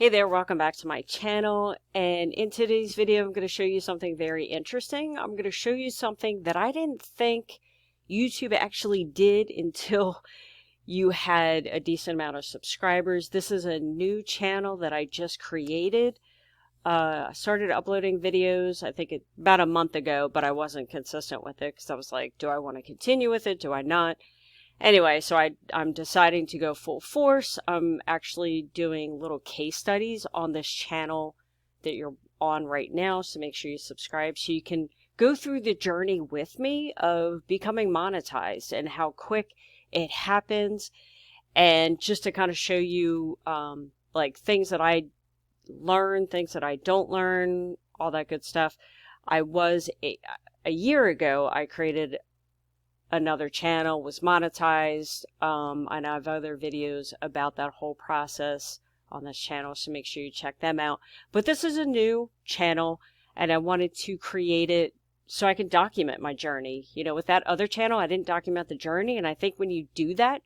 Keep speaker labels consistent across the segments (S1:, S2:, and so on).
S1: Hey there, welcome back to my channel, and in today's video I'm going to show you something very interesting. I'm going to show you something that I didn't think YouTube actually did until you had a decent amount of subscribers. This is a new channel that I just created. I started uploading videos, I think about a month ago, but I wasn't consistent with it because I was like, do I want to continue with it? Do I not? Anyway, so I'm deciding to go full force. I'm actually doing little case studies on this channel that you're on right now, so make sure you subscribe so you can go through the journey with me of becoming monetized and how quick it happens, and just to kind of show you like things that I learn, things that I don't learn, all that good stuff. A year ago, I created another channel, was monetized, and I have other videos about that whole process on this channel, so make sure you check them out. But this is a new channel, and I wanted to create it so I can document my journey. You know, with that other channel, I didn't document the journey, and I think when you do that,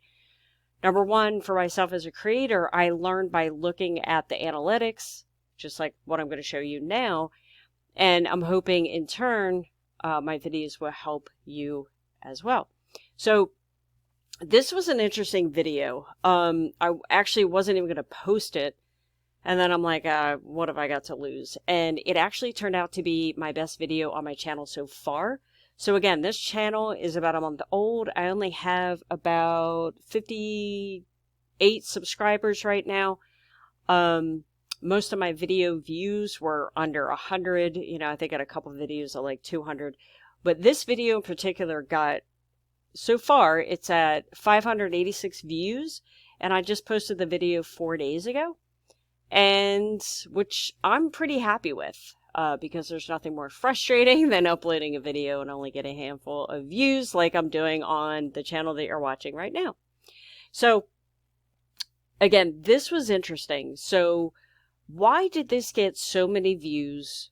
S1: number one, for myself as a creator, I learned by looking at the analytics, just like what I'm going to show you now, and I'm hoping in turn, my videos will help you as well. So this was an interesting video. I actually wasn't even going to post it, and then I'm like, what have I got to lose? And it actually turned out to be my best video on my channel so far. So again, this channel is about a month old. I only have about 58 subscribers right now. Most of my video views were under 100. You know, I think I had a couple of videos at like 200. But this video in particular got, so far, it's at 586 views, and I just posted the video 4 days ago, and which I'm pretty happy with, because there's nothing more frustrating than uploading a video and only getting a handful of views like I'm doing on the channel that you're watching right now. So, again, this was interesting. So, why did this get so many views?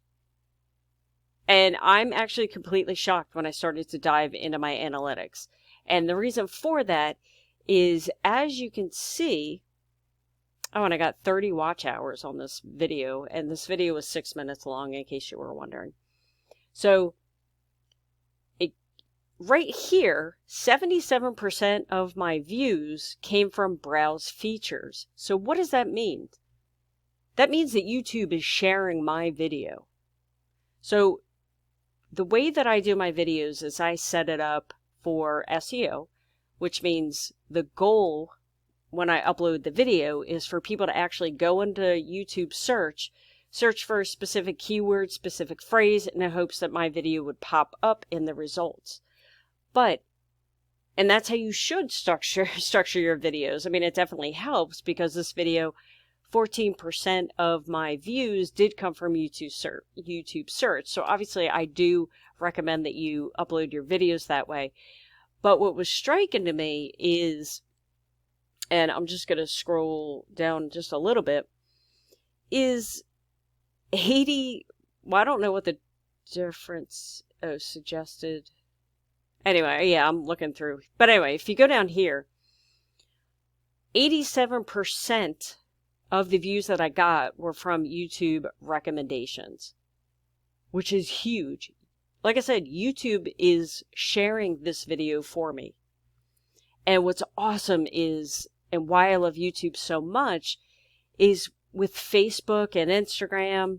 S1: And I'm actually completely shocked when I started to dive into my analytics. And the reason for that is, as you can see, oh, and I got 30 watch hours on this video. And this video was 6 minutes long, in case you were wondering. So, right here, 77% of my views came from browse features. So what does that mean? That means that YouTube is sharing my video. So the way that I do my videos is I set it up for SEO, which means the goal when I upload the video is for people to actually go into YouTube search for a specific keyword, specific phrase, in the hopes that my video would pop up in the results. And that's how you should structure your videos. I mean, it definitely helps because this video, 14% of my views did come from YouTube search. So obviously I do recommend that you upload your videos that way. But what was striking to me is, and I'm just going to scroll down just a little bit, is 80, well, I don't know what the difference, suggested. Anyway, yeah, I'm looking through. But anyway, if you go down here, 87% of the views that I got were from YouTube recommendations, which is huge. Like I said, YouTube is sharing this video for me. And what's awesome is, and why I love YouTube so much, is with Facebook and Instagram,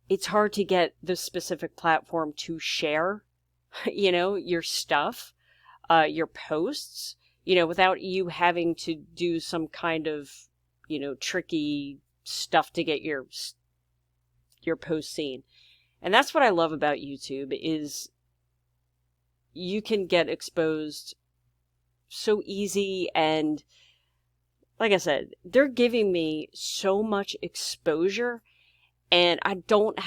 S1: it's hard to get the specific platform to share, you know, your stuff, your posts, you know, without you having to do some kind of, you know, tricky stuff to get your post seen. And that's what I love about YouTube, is you can get exposed so easy. And like I said, they're giving me so much exposure, and I don't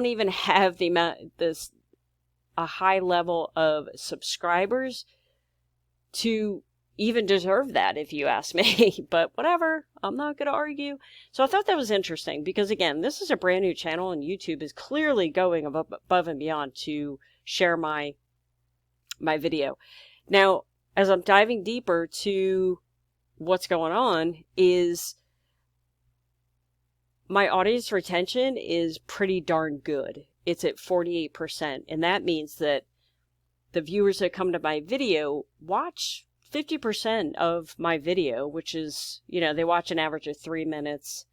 S1: even have a high level of subscribers to even deserve that, if you ask me. But whatever, I'm not going to argue. So I thought that was interesting because, again, this is a brand new channel, and YouTube is clearly going above and beyond to share my video. Now, as I'm diving deeper to what's going on, is my audience retention is pretty darn good. It's at 48%, and that means that the viewers that come to my video watch 50% of my video, which is, you know, they watch an average of 3 minutes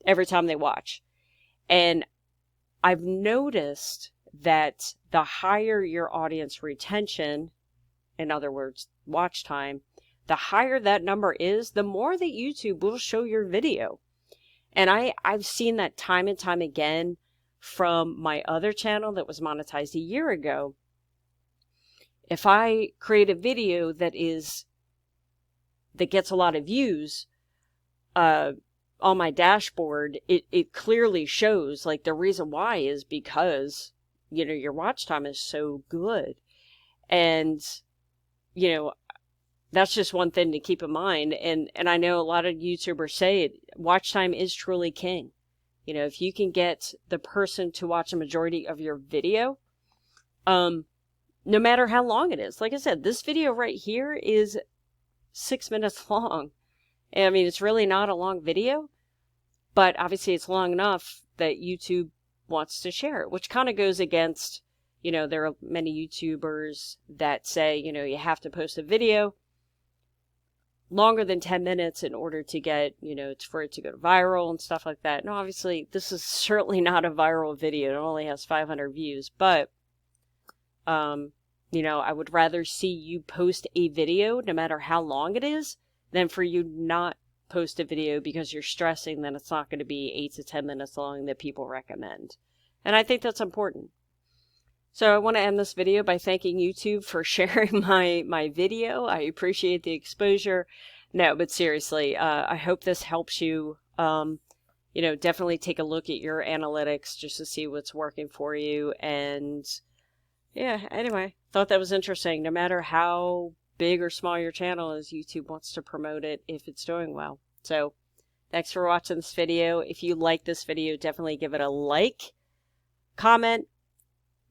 S1: every time they watch. And I've noticed that the higher your audience retention, in other words, watch time, the higher that number is, the more that YouTube will show your video. And I've seen that time and time again from my other channel that was monetized a year ago. If I create a video that gets a lot of views on my dashboard, it clearly shows, like, the reason why is because, you know, your watch time is so good. And, you know, that's just one thing to keep in mind. And I know a lot of YouTubers say watch time is truly king. You know, if you can get the person to watch a majority of your video, no matter how long it is. Like I said, this video right here is 6 minutes long. I mean, it's really not a long video, but obviously it's long enough that YouTube wants to share it, which kind of goes against, you know, there are many YouTubers that say, you know, you have to post a video longer than 10 minutes in order to get, you know, for it to go viral and stuff like that. No, obviously this is certainly not a viral video. It only has 500 views, but, you know, I would rather see you post a video, no matter how long it is, than for you not post a video because you're stressing that it's not going to be 8 to 10 minutes long that people recommend. And I think that's important. So I want to end this video by thanking YouTube for sharing my video. I appreciate the exposure. No, but seriously, I hope this helps you. You know, definitely take a look at your analytics just to see what's working for you. And yeah, anyway, thought that was interesting. No matter how big or small your channel is, YouTube wants to promote it if it's doing well. So thanks for watching this video. If you like this video, definitely give it a like, comment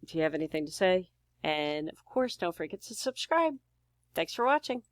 S1: if you have anything to say, and of course, don't forget to subscribe. Thanks for watching.